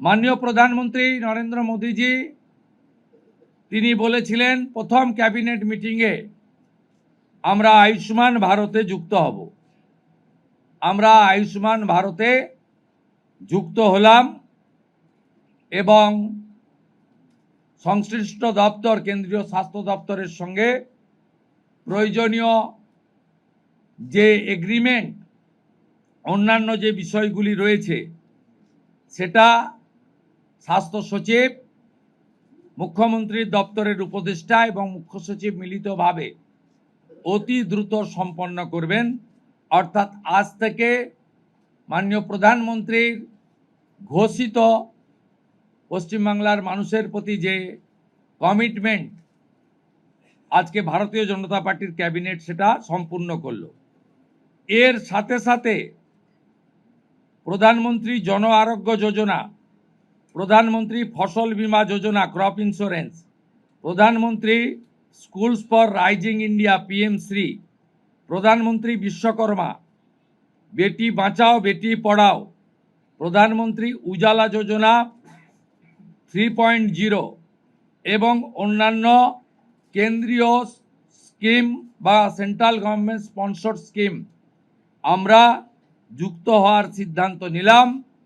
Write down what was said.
মাননীয় প্রধানমন্ত্রী নরেন্দ্র মোদীজি তিনি বলেছিলেন প্রথম ক্যাবিনেট মিটিংয়ে আমরা আয়ুষ্মান ভারতে যুক্ত হব। আমরা আয়ুষ্মান ভারতে যুক্ত হলাম এবং সংশ্লিষ্ট দপ্তর কেন্দ্রীয় স্বাস্থ্য দপ্তরের সঙ্গে প্রয়োজনীয় যে এগ্রিমেন্ট অন্যান্য যে বিষয়গুলি রয়েছে সেটা স্বাস্থ্য সচিব, মুখ্যমন্ত্রীর দপ্তরের উপদেষ্টা এবং মুখ্য সচিব মিলিতভাবে অতি দ্রুত সম্পন্ন করবেন। অর্থাৎ আজ থেকে মাননীয় প্রধানমন্ত্রীর ঘোষিত পশ্চিমবাংলার মানুষের প্রতি যে কমিটমেন্ট আজকে ভারতীয় জনতা পার্টির ক্যাবিনেট সেটা সম্পূর্ণ করল। এর সাথে সাথে প্রধানমন্ত্রী জন আরোগ্য যোজনা, প্রধানমন্ত্রী ফসল বীমা যোজনা ক্রপ ইন্স্যুরেন্স, প্রধানমন্ত্রী স্কুলস ফর রাইজিং ইন্ডিয়া পিএমশ্রী, প্রধানমন্ত্রী বিশ্বকর্মা, বেটি বাঁচাও বেটি পড়াও, প্রধানমন্ত্রী উজালা যোজনা 3.0 এবং অন্যান্য কেন্দ্রীয় স্কিম বা সেন্ট্রাল গভর্নমেন্ট স্পন্সর্ড স্কিম আমরা যুক্ত হওয়ার সিদ্ধান্ত নিলাম।